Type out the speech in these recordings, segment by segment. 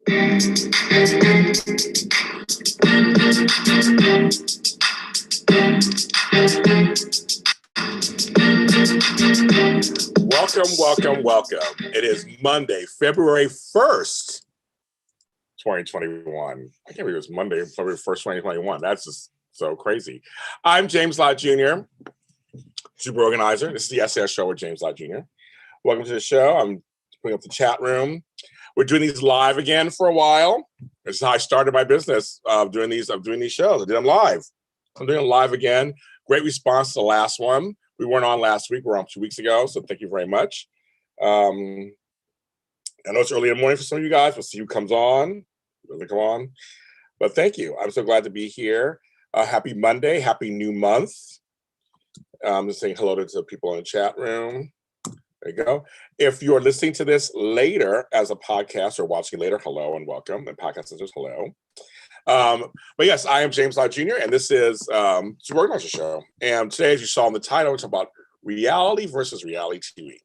Welcome. It is Monday, February 1st, 2021. I can't believe it was Monday, February 1st, 2021. That's just so crazy. I'm James Lott Jr., super organizer. This is the SOS show with James Lott Jr. Welcome to the show. I'm putting up the chat room. We're doing these live again for a while. This is how I started my business of doing these shows. I did them live. I'm doing them live again. Great response to the last one. We weren't on last week. We were on 2 weeks ago, so thank you very much. I know it's early in the morning for some of you guys. We'll see who comes on. Doesn't come on. But thank you. I'm so glad to be here. Happy Monday. Happy new month. I'm just saying hello to the people in the chat room. There you go. If you're listening to this later as a podcast or watching later, hello and welcome. And podcast listeners, hello. But yes, I am James Lott Jr., and this is Super Organizer Show. And today, as you saw in the title, it's about reality versus reality TV.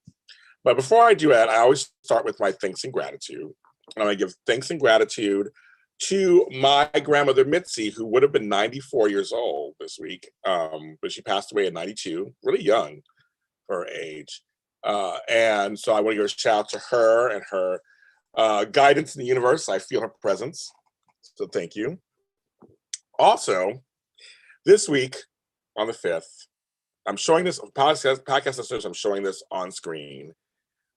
But before I do that, I always start with my thanks and gratitude. And I give thanks and gratitude to my grandmother, Mitzi, who would have been 94 years old this week. But she passed away at 92, really young for her age. And so I want to give a shout out to her and her guidance in the universe. I feel her presence. So thank you. Also, this week on the 5th, I'm showing this podcast listeners, I'm showing this on screen.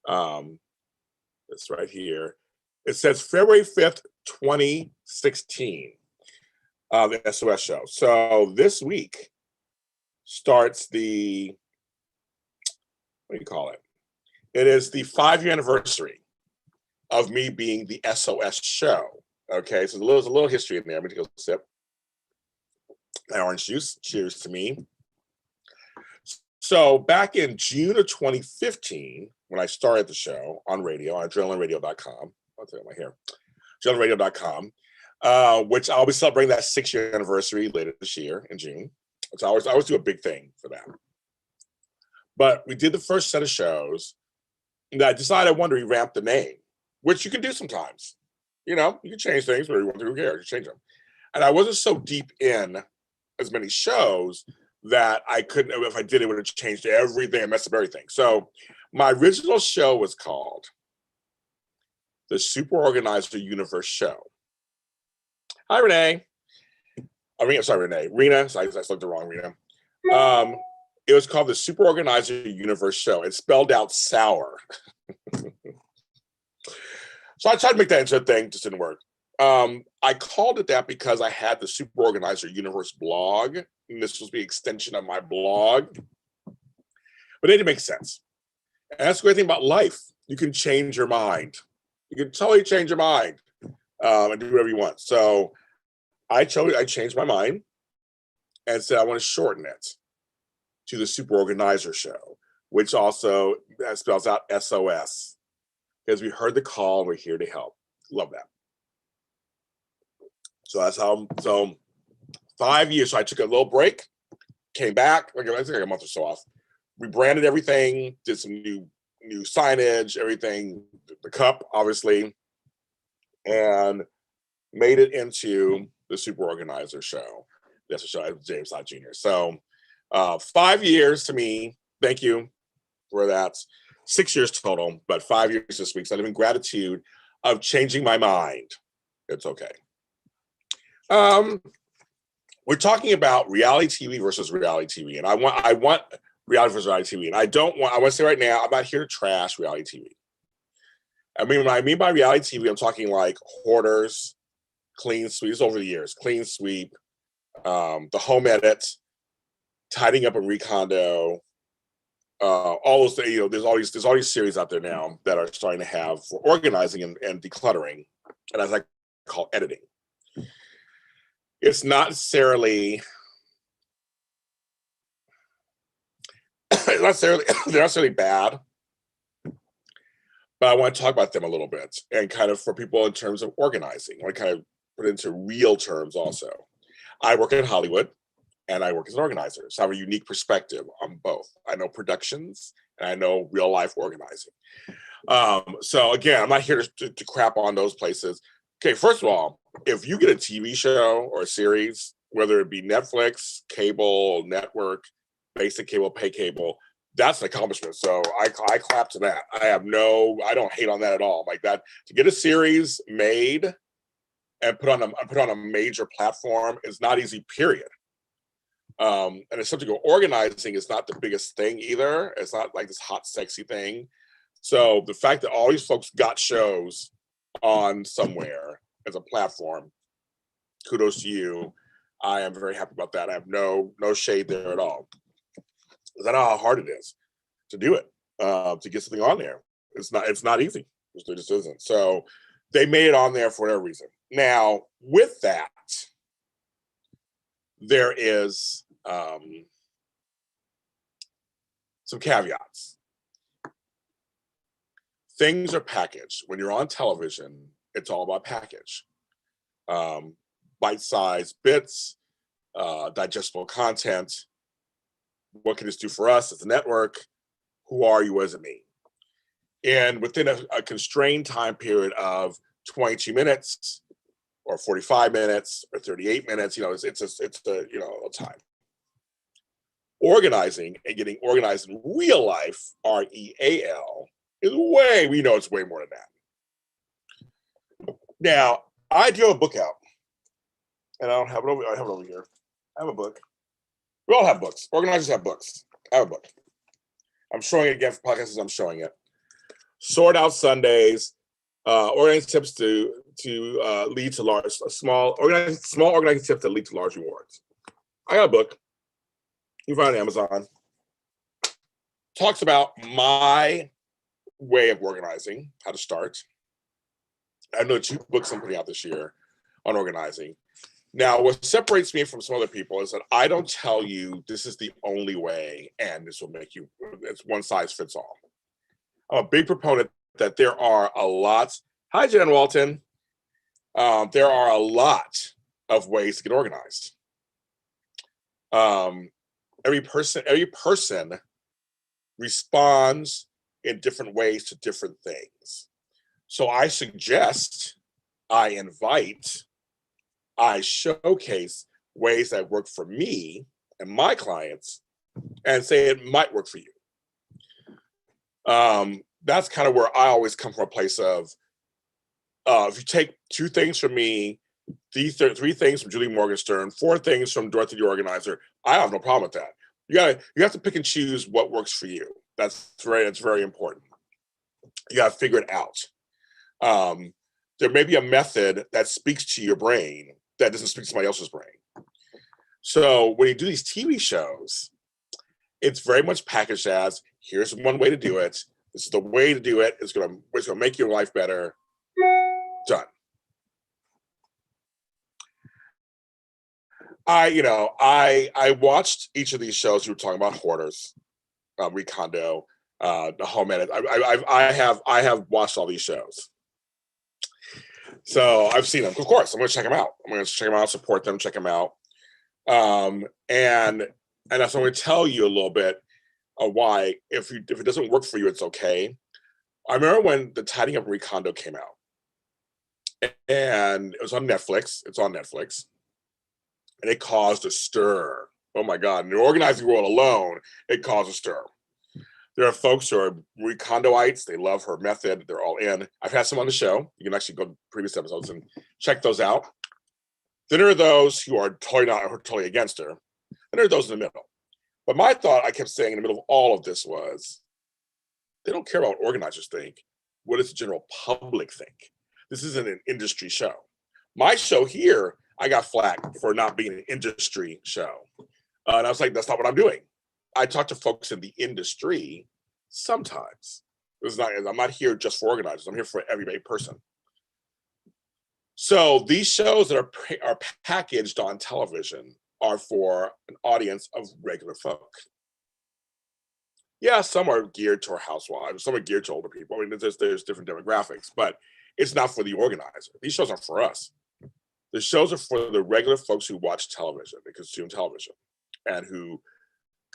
This right here. It says February 5th, 2016, the SOS show. So this week starts the, what do you call it? It is the 5-year anniversary of me being the SOS show. Okay, so there's a little history in there. I'm going to go sip my orange juice. Cheers to me. So back in June of 2015, when I started the show on radio, on adrenalineradio.com, I'll tell you my hair, adrenalineradio.com, which I'll be celebrating that 6-year anniversary later this year in June. So I always do a big thing for that. But we did the first set of shows, and I decided I wanted to revamp the name, which you can do sometimes. You know, you can change things, but you want to, who cares? You change them. And I wasn't so deep in as many shows that I couldn't, if I did, it would have changed everything and messed up everything. So my original show was called the Super Organizer Universe Show. Hi, Renee. Rena. So I looked the wrong Rena. It was called the Super Organizer Universe Show. It's spelled out sour. So I tried to make that into a thing, just didn't work. I called it that because I had the Super Organizer Universe blog, and this was the extension of my blog. But it didn't make sense. And that's the great thing about life. You can change your mind. You can totally change your mind and do whatever you want. So I changed my mind and said I want to shorten it to the Super Organizer Show, which also spells out SOS. Because we heard the call and we're here to help. Love that. So that's how, 5 years. So I took a little break, came back, like a month or so off, rebranded everything, did some new signage, everything, the cup, obviously, and made it into the Super Organizer Show. That's a show with James Lott Jr. So 5 years to me. Thank you for that. 6 years total, but 5 years this week. So I live in gratitude of changing my mind. It's okay. We're talking about reality TV versus reality TV, and I want reality versus reality TV, and I want to say right now, I'm not here to trash reality TV. I mean, when I mean by reality TV, I'm talking like Hoarders, Clean Sweep, over the years, Clean Sweep, The Home Edit, Tidying Up in Recondo, all those, there's all these series out there now that are starting to have for organizing and decluttering, and as I call editing. It's not necessarily they're not necessarily bad, but I want to talk about them a little bit and kind of for people in terms of organizing. I want to kind of put it into real terms also. I work in Hollywood and I work as an organizer, so I have a unique perspective on both. I know productions and I know real life organizing. So again, I'm not here to crap on those places. Okay, first of all, if you get a TV show or a series, whether it be Netflix, cable, network, basic cable, pay cable, that's an accomplishment. So I clap to that. I don't hate on that at all. Like that, to get a series made and put on a major platform is not easy, period. And it's something organizing is not the biggest thing either. It's not like this hot, sexy thing. So the fact that all these folks got shows on somewhere as a platform, kudos to you. I am very happy about that. I have no shade there at all. I know how hard it is to do it, to get something on there. It's not easy. It just isn't. So they made it on there for a reason. Now, with that, there is some caveats. Things are packaged. When you're on television, it's all about package. Bite-sized bits, digestible content. What can this do for us as a network? Who are you as a me? And within a constrained time period of 22 minutes or 45 minutes or 38 minutes, it's a time. Organizing and getting organized in real life, REAL, it's way more than that. Now, I do have a book out, and I don't have it over. I have it over here. I have a book. We all have books. Organizers have books. I have a book. I'm showing it again for podcasts. I'm showing it. Sort Out Sundays. Organizing tips to lead to large, small organizing tips that lead to large rewards. I got a book. You can find it on Amazon. Talks about my way of organizing, how to start. I know 2 books I'm putting out this year on organizing. Now, what separates me from some other people is that I don't tell you this is the only way and this will make you, it's one size fits all. I'm a big proponent that there are a lot. Hi, Jen Walton. There are a lot of ways to get organized. Every person responds in different ways to different things. So I suggest, I invite, I showcase ways that work for me and my clients and say it might work for you. That's kind of where I always come from, a place of, if you take 2 things from me, 3 things from Julie Morgenstern, 4 things from Dorothy the Organizer, I have no problem with that. You have to pick and choose what works for you. That's very important. You got to figure it out. There may be a method that speaks to your brain that doesn't speak to somebody else's brain. So when you do these TV shows, it's very much packaged as, here's one way to do it. This is the way to do it. It's gonna make your life better. Done. I watched each of these shows. You were talking about Hoarders, Recondo, The Home Edit. I have watched all these shows. So I've seen them. Of course, I'm going to check them out. I'm going to check them out, support them, check them out. And that's I'm going to tell you a little bit of why, if it doesn't work for you, it's okay. I remember when the Tidying Up Recondo came out, and it was on Netflix. It's on Netflix, and it caused a stir. Oh my God! In the organizing world alone, it caused a stir. There are folks who are Recondoites. They love her method. They're all in. I've had some on the show. You can actually go to previous episodes and check those out. Then there are those who are totally against her. And there are those in the middle. But my thought, I kept saying in the middle of all of this was, they don't care about what organizers think. What does the general public think? This isn't an industry show. My show here, I got flack for not being an industry show. And I was like, that's not what I'm doing. I talk to folks in the industry sometimes. I'm not here just for organizers. I'm here for everyday person. So these shows that are packaged on television are for an audience of regular folk. Yeah, some are geared to housewives, some are geared to older people. I mean, there's different demographics, but it's not for the organizer. These shows are for us. The shows are for the regular folks who watch television, they consume television, and who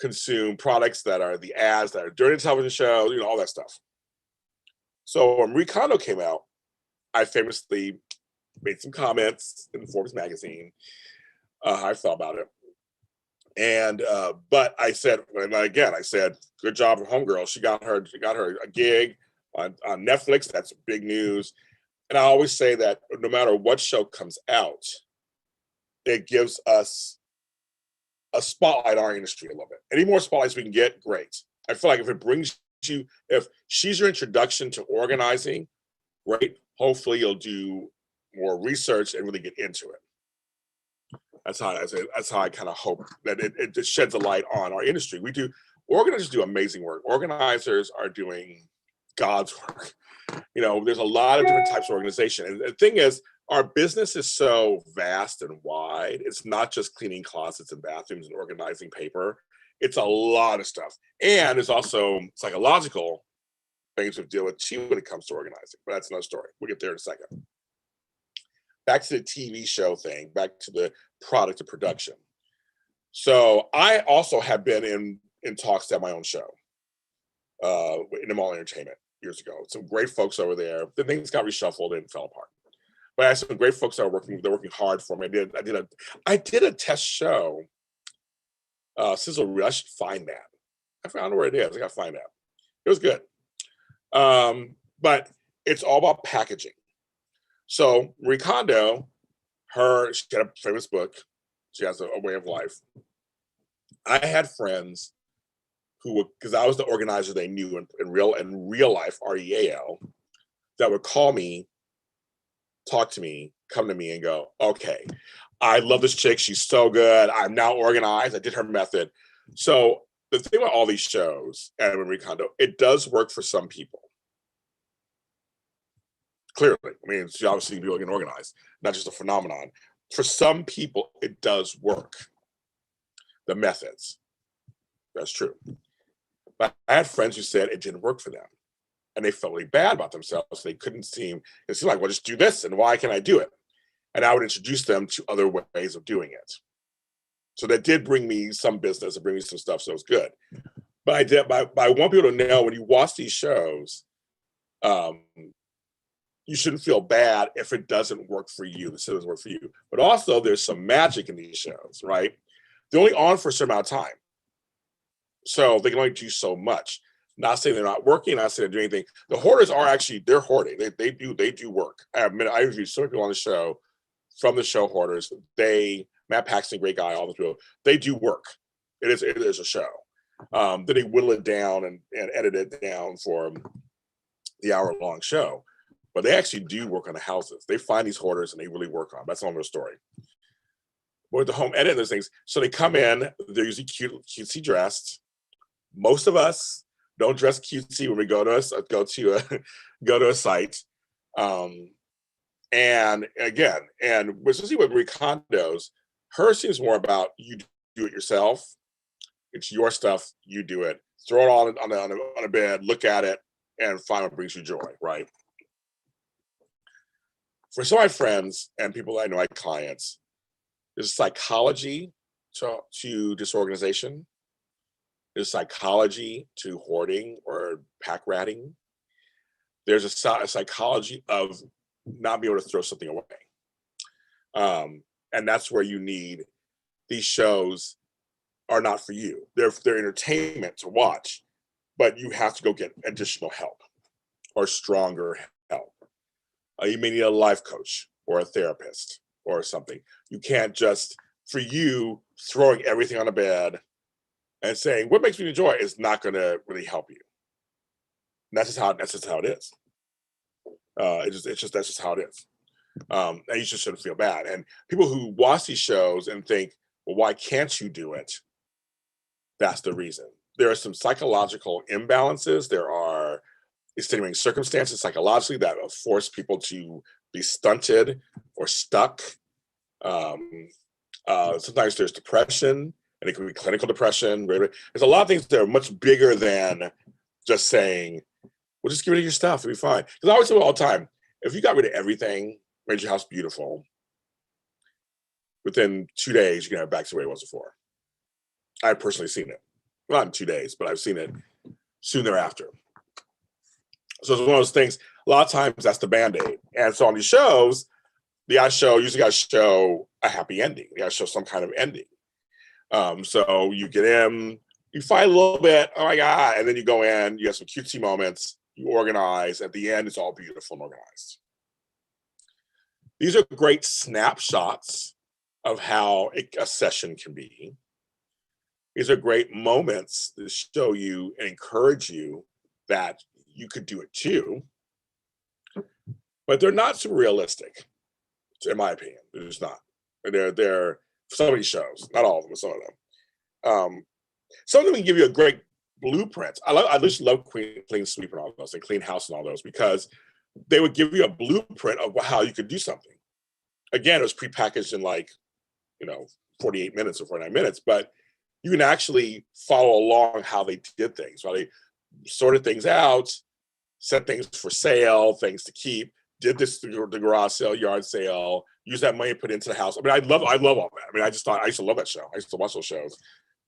consume products that are the ads that are during the television show, all that stuff. So when Recondo came out, I famously made some comments in Forbes magazine, how I felt about it. And but I said, and again, I said, good job, homegirl. She got her a gig on Netflix. That's big news. And I always say that no matter what show comes out, it gives us a spotlight on our industry a little bit. Any more spotlights we can get, great. I feel like if it brings you, if she's your introduction to organizing, great. Hopefully you'll do more research and really get into it. That's how I kind of hope that it just sheds a light on our industry. Organizers do amazing work. Organizers are doing God's work. There's a lot of different types of organization. And the thing is, our business is so vast and wide. It's not just cleaning closets and bathrooms and organizing paper. It's a lot of stuff. And there's also psychological things to deal with too when it comes to organizing. But that's another story. We'll get there in a second. Back to the TV show thing, back to the product of production. So I also have been in talks to have my own show in the mall entertainment years ago. Some great folks over there. The things got reshuffled and fell apart. But I had some great folks that they're working hard for me. I did a test show. Sizzle Reel. I should find that. I found where it is. I gotta find that. It was good. But it's all about packaging. So Marie Kondo, she had a famous book. She has a way of life. I had friends who were, because I was the organizer they knew in real life, REAL, that would call me, talk to me, come to me and go, okay, I love this chick. She's so good. I'm now organized. I did her method. So the thing about all these shows and Marie Kondo, it does work for some people. Clearly, I mean, it's obviously people getting organized, not just a phenomenon. For some people, it does work. The methods, that's true. But I had friends who said it didn't work for them, and they felt really bad about themselves. They couldn't seem. It seemed like, well, just do this, and why can't I do it? And I would introduce them to other ways of doing it. So that did bring me some business and bring me some stuff. So it was good. But I want people to know when you watch these shows. You shouldn't feel bad if it doesn't work for you. The show doesn't work for you. But also, there's some magic in these shows, right? They're only on for a certain amount of time. So they can only do so much. Not saying they're not working, not saying they're doing anything. The hoarders are actually, they're hoarding. They do work. I interviewed so many people on the show from the show hoarders. Matt Paxton, great guy, all those people, they do work. It is a show. Then they whittle it down and edit it down for the hour-long show. But they actually do work on the houses. They find these hoarders and they really work on them. That's another story. But with the home edit, those things, so they come in, they're usually cutesy dressed. Most of us don't dress cutesy when we go to a site. And again, especially with Marie Kondo's, hers seems more about you do it yourself. It's your stuff, you do it. Throw it on a bed, look at it, and find what brings you joy, right? For some of my friends and people I know, my clients, there's psychology to disorganization. There's psychology to hoarding or pack ratting. There's a psychology of not being able to throw something away. And that's where you need, these shows are not for you. They're entertainment to watch, but you have to go get additional help or stronger help. You may need a life coach or a therapist or something. You can't just, for you, throwing everything on a bed and saying, what makes me enjoy it is not going to really help you. And that's just how it is. That's just how it is. And you just shouldn't feel bad. And people who watch these shows and think, well, why can't you do it? That's the reason. There are some psychological imbalances. There are extenuating circumstances psychologically that force people to be stunted or stuck. Sometimes there's depression, and it can be clinical depression. There's a lot of things that are much bigger than just saying, well, just get rid of your stuff, it'll be fine. Because I always say all the time, if you got rid of everything, made your house beautiful, within 2 days, you can have it back to the way it was before. I've personally seen it. Not in 2 days, but I've seen it soon thereafter. So it's one of those things, a lot of times that's the Band-Aid. And so on these shows, usually got to show a happy ending. You got to show some kind of ending. So you get in, you fight a little bit, oh my God, and then you go in, you have some cutesy moments, you organize, at the end, it's all beautiful and organized. These are great snapshots of how a session can be. These are great moments to show you and encourage you that you could do it too, but they're not super realistic, in my opinion. They're just not. They're so many shows, not all of them, but some of them. Some of them can give you a great blueprint. I just love Clean Sweep and all those, and Clean House and all those, because they would give you a blueprint of how you could do something. Again, it was prepackaged in 48 minutes or 49 minutes, but you can actually follow along how they did things, how they sorted things out, set things for sale, things to keep, did this the garage sale, yard sale, use that money to put into the house. I mean, I love all that. I mean, I used to love that show. I used to watch those shows.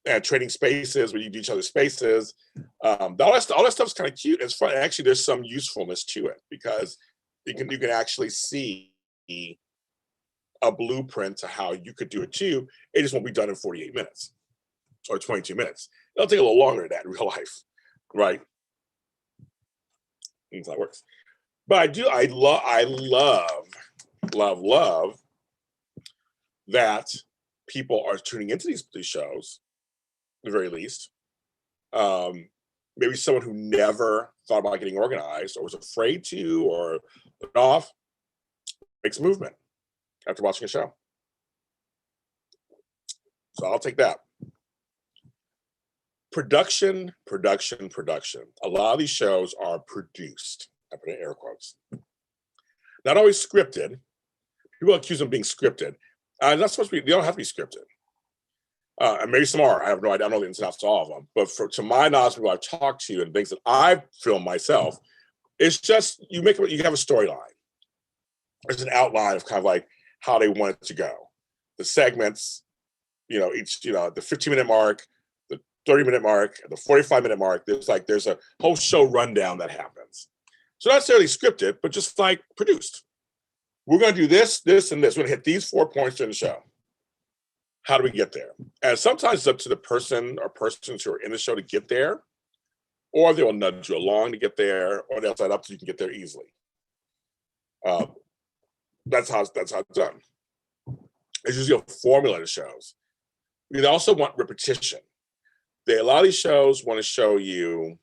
And trading spaces, where you do each other's spaces. All that stuff is kind of cute. It's fun. Actually, there's some usefulness to it, because you can actually see a blueprint to how you could do it too. It just won't be done in 48 minutes or 22 minutes. It'll take a little longer than that in real life, right? That's how it works. But I love that people are tuning into these shows, at the very least. Maybe someone who never thought about getting organized, or was afraid to, or put it off, makes a movement after watching a show. So I'll take that. Production. A lot of these shows are produced. I put in air quotes. Not always scripted. People accuse them of being scripted. Not supposed to be. They don't have to be scripted. And maybe some are. I have no idea. I don't know the ins and outs of all of them. But to my knowledge, people I've talked to and things that I've filmed myself, it's just you have a storyline. There's an outline of kind of like how they want it to go. The segments, each, the 15-minute mark, the 30-minute mark, the 45-minute mark. There's a whole show rundown that happens. So not necessarily scripted, but just like produced. We're going to do this, this, and this. We're going to hit these 4 points during the show. How do we get there? And sometimes it's up to the person or persons who are in the show to get there, or they will nudge you along to get there, or they'll set up so you can get there easily. That's how it's done. It's usually a formula to shows. We also want repetition. A lot of these shows want you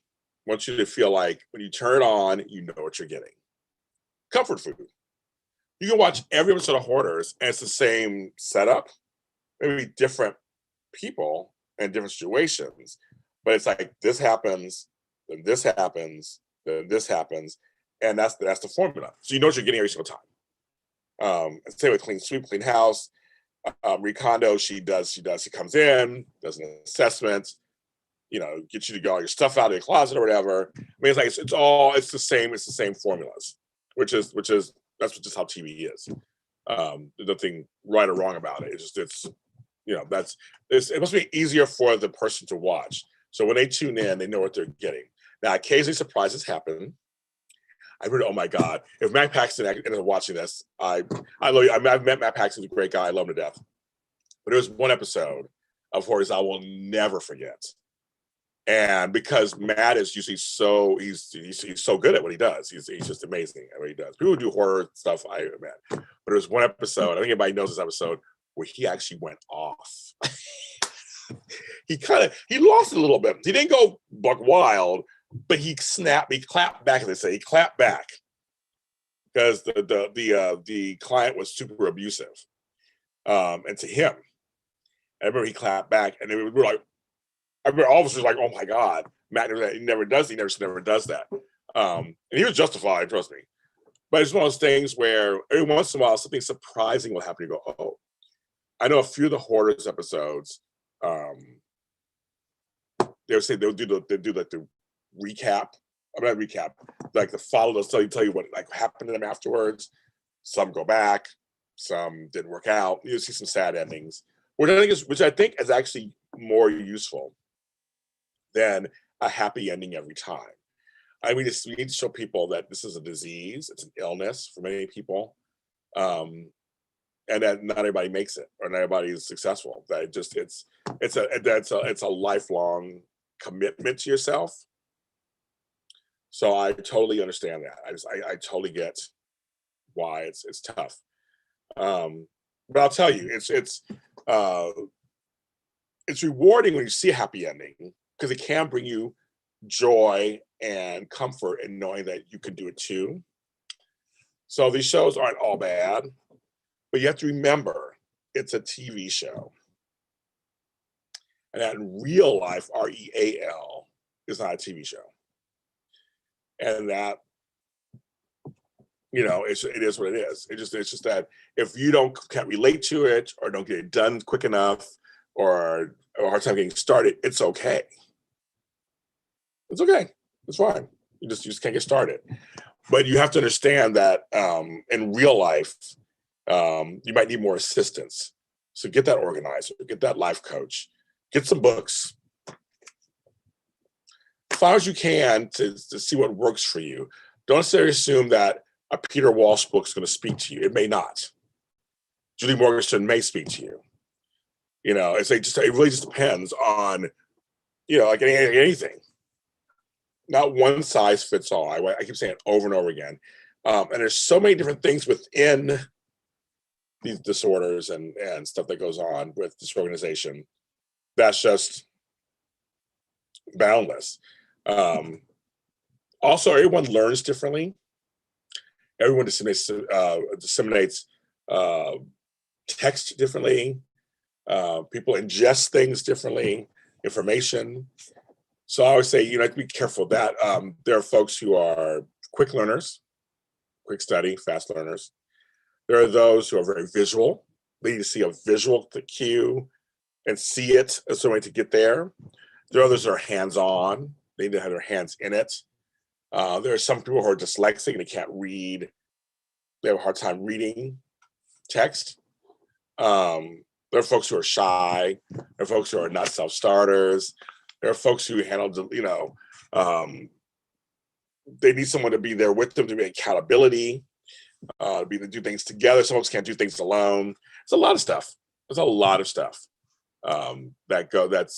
to feel like when you turn it on, you know what you're getting. Comfort food. You can watch every episode of Hoarders, and it's the same setup, maybe different people and different situations, but it's like this happens, then this happens, then this happens, and that's the formula. So you know what you're getting every single time. And same with Clean Sweep, Clean House. Recondo, she comes in, does an assessment, gets you to get all your stuff out of your closet or whatever. I mean, it's the same formulas, which is that's just how TV is. There's nothing right or wrong about it. It must be easier for the person to watch. So when they tune in, they know what they're getting. Now, occasionally surprises happen. I really, oh my God, if Matt Paxton ended up watching this, I love you. I've met Matt Paxton, he's a great guy. I love him to death. But there was one episode of Hoarders I will never forget. And because Matt is usually he's so good at what he does. He's just amazing at what he does. People who do horror stuff, I admit. But there was one episode, I think everybody knows this episode, where he actually went off. He lost it a little bit. He didn't go buck wild, but he clapped back, as they say. He clapped back because the client was super abusive. And to him. I remember he clapped back, and we were like, I remember all of us were like, oh my God, Matt never does that. And he was justified, trust me. But it's one of those things where every once in a while something surprising will happen. You go, oh. I know a few of the Hoarders episodes, they'll do like the recap. I mean, not recap, like the follow. They'll tell you what like happened to them afterwards. Some go back, some didn't work out. You see some sad endings, which I think is actually more useful than a happy ending every time. I mean, we need to show people that this is a disease, it's an illness for many people. and that not everybody makes it, or not everybody is successful. That it just it's a lifelong commitment to yourself. So I totally understand that. I totally get why it's tough. But I'll tell you, uh, it's rewarding when you see a happy ending, because it can bring you joy and comfort in knowing that you can do it too. So these shows aren't all bad, but you have to remember it's a TV show, and that in real life, REAL, is not a TV show, and that it is what it is. It's just that if you can't relate to it, or don't get it done quick enough, or a hard time getting started, it's okay. It's okay. It's fine. You just can't get started. But you have to understand that in real life, you might need more assistance. So get that organizer, get that life coach, get some books. As far as you can to see what works for you. Don't necessarily assume that a Peter Walsh book is going to speak to you. It may not. Julie Morgenstern may speak to you. It really just depends on, like anything. Not one size fits all. I keep saying it over and over again. And there's so many different things within these disorders and stuff that goes on with disorganization. That's just boundless. Also, everyone learns differently. Everyone disseminates text differently. People ingest things differently, information. So I always say, you have to be careful of that. There are folks who are quick learners, quick study, fast learners. There are those who are very visual. They need to see a visual cue and see it as a way to get there. There are others that are hands-on. They need to have their hands in it. There are some people who are dyslexic and they can't read. They have a hard time reading text. There are folks who are shy. There are folks who are not self-starters. There are folks who handle, they need someone to be there with them to be accountability, to do things together. Some folks can't do things alone. It's a lot of stuff. There's a lot of stuff that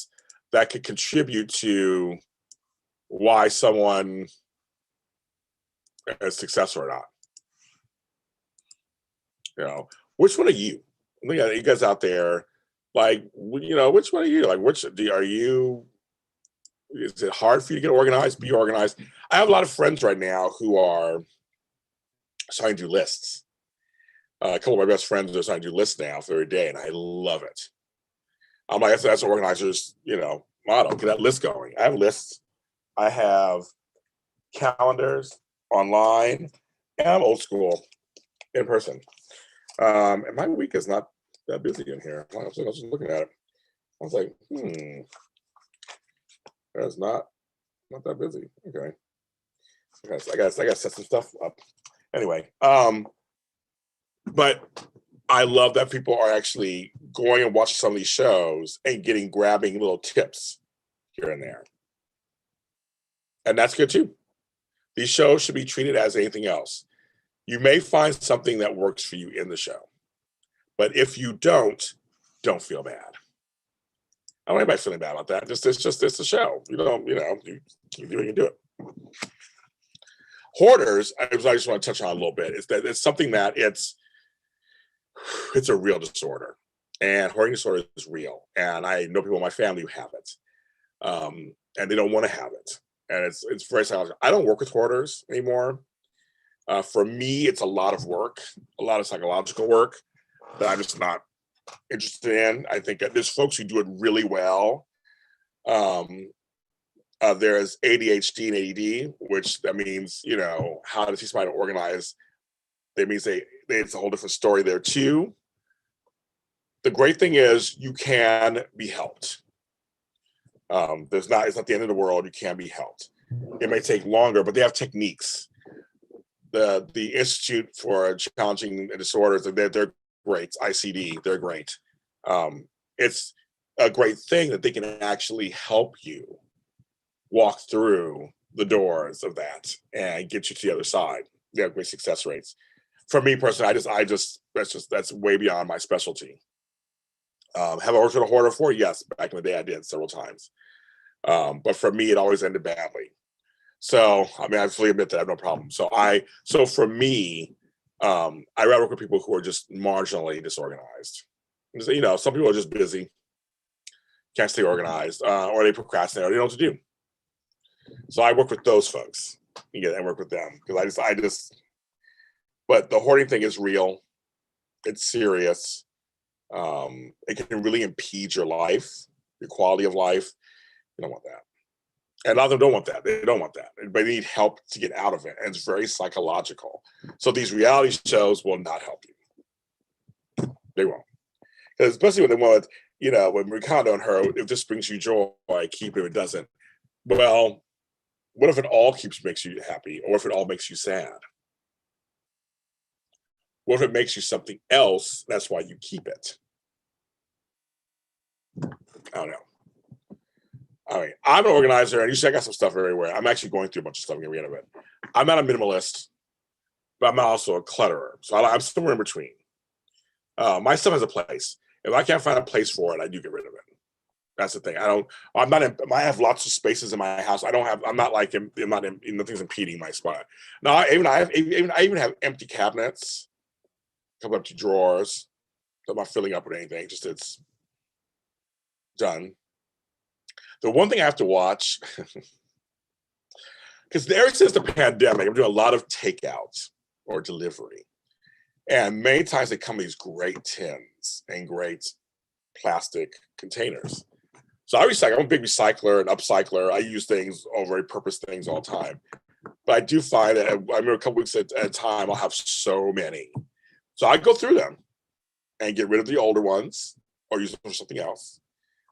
could contribute to why someone is successful or not. Which one are you? Look at you guys out there. Like, which one are you? Like, are you? Is it hard for you to get organized? Be organized. I have a lot of friends right now who are starting to do lists. A couple of my best friends are starting to do lists now for every day, and I love it. I'm like, that's an organizer's, motto. Get that list going. I have lists. I have calendars online, and I'm old school in person. And my week is not that busy in here. I was just looking at it. I was like, It's not that busy. Okay. I gotta set some stuff up. Anyway, but I love that people are actually going and watching some of these shows and grabbing little tips here and there. And that's good too. These shows should be treated as anything else. You may find something that works for you in the show, but if you don't feel bad. I don't want anybody feeling bad about that. It's a show. You do it. Hoarders, I just want to touch on a little bit, is that it's something that it's a real disorder. And hoarding disorder is real. And I know people in my family who have it. And they don't want to have it. And it's very psychological. I don't work with hoarders anymore. For me, it's a lot of work, a lot of psychological work that I'm just not interested in. I think that there's folks who do it really well. There's ADHD and ADD, which that means, how to teach somebody to organize. That means it's a whole different story there too. The great thing is you can be helped. It's not the end of the world. You can be helped. It may take longer, but they have techniques. The Institute for Challenging Disorders, they're great. ICD, they're great. It's a great thing that they can actually help you walk through the doors of that and get you to the other side. They have great success rates. For me personally, That's way beyond my specialty. Have I worked with a hoarder before? Yes, back in the day I did several times. But for me, it always ended badly. So I mean, I fully admit that I have no problem. So for me, I rather work with people who are just marginally disorganized. You know, some people are just busy, can't stay organized, or they procrastinate, or they don't know what to do. So I work with those folks. And work with them because I just. But the hoarding thing is real. It's serious. It can really impede your life, your quality of life. You don't want that. And a lot of them don't want that. They don't want that. They need help to get out of it. And it's very psychological. So these reality shows will not help you. They won't. Because especially when they want, you know, when Ricardo and her, if this brings you joy, keep it. If it doesn't, well, what if it all makes you happy? Or if it all makes you sad? What if it makes you something else? That's why you keep it. I don't know. I mean, I'm an organizer, and you see I got some stuff everywhere. I'm actually going through a bunch of stuff and getting rid of it. I'm not a minimalist, but I'm also a clutterer. So I'm somewhere in between. My stuff has a place. If I can't find a place for it, I do get rid of it. That's the thing. I have lots of spaces in my house. Nothing's impeding my spot. No, I even have empty cabinets, a couple empty drawers. I'm not filling up with anything. Just it's done. The one thing I have to watch, because ever since the pandemic, I'm doing a lot of takeout or delivery. And many times they come in these great tins and great plastic containers. So I recycle. I'm a big recycler and upcycler. I use things, repurpose things all the time. But I do find that I remember a couple weeks at a time, I'll have so many. So I go through them and get rid of the older ones or use them for something else.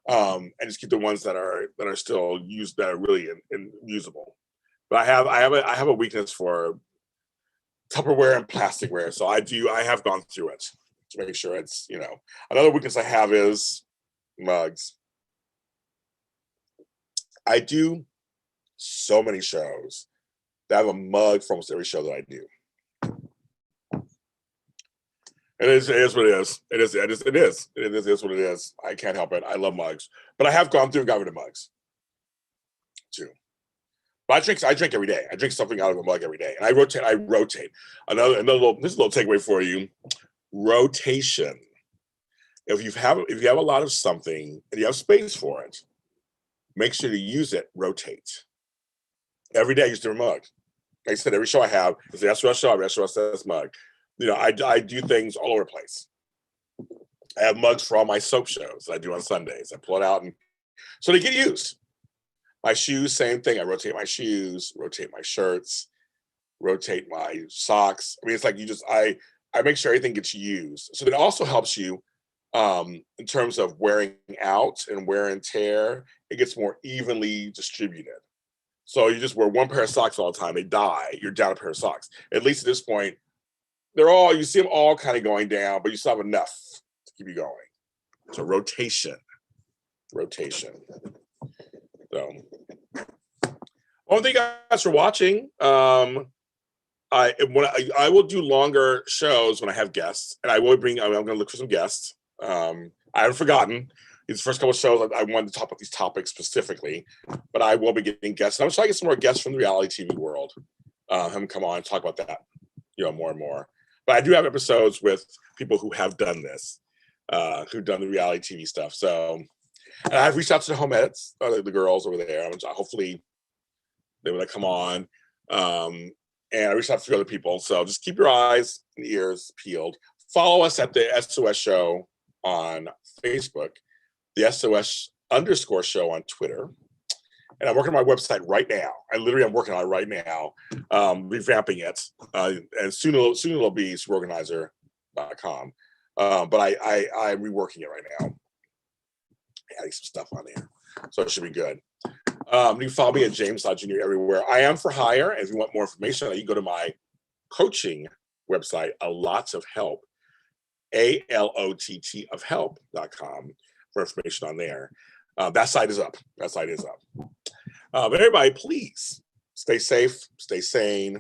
And just keep the ones that are still used, that are really usable. But I have a weakness for Tupperware and plasticware, so I have gone through it to make sure it's, you know. Another weakness I have is mugs. I do so many shows that I have a mug for almost every show that I do. It is what it is. It is what it is. I can't help it. I love mugs, but I have gone through and got rid of mugs too. But I drink every day. I drink something out of a mug every day, and I rotate. Another this is a little takeaway for you: rotation. If you have a lot of something and you have space for it, make sure to use it. Rotate. Every day I use a different mug. Like I said, every show I have is the SOS show. I have an SOS mug. You know, I do things all over the place. I have mugs for all my soap shows that I do on Sundays. I pull it out, and so they get used. My shoes, same thing. I rotate my shoes, rotate my shirts, rotate my socks. I mean, it's like I make sure everything gets used. So that also helps you in terms of wearing out and wear and tear. It gets more evenly distributed. So you just wear one pair of socks all the time, they die. You're down a pair of socks. At least at this point, you see them all kind of going down, but you still have enough to keep you going. So rotation. So, well, thank you guys for watching. I will do longer shows when I have guests, and I'm going to look for some guests. I haven't forgotten. These first couple of shows, I wanted to talk about these topics specifically, but I will be getting guests. And I'm trying to get some more guests from the reality TV world. Have them come on and talk about that, more and more. But I do have episodes with people who have done this, who've done the reality TV stuff. So. And I've reached out to the home edits, the girls over there. Hopefully they want to come on. And I reached out to 3 other people. So just keep your eyes and ears peeled. Follow us at the SOS Show on Facebook, the SOS_ show on Twitter. And I'm working on my website right now. I'm working on it right now, revamping it. And soon it'll be superorganizer.com. But I'm reworking it right now. Adding some stuff on there, so it should be good. You can follow me at James Lott Jr. everywhere. I am for hire, and if you want more information, you can go to my coaching website, a lots of help, ALOTT of help.com for information on there. That site is up. But everybody, please stay safe, stay sane,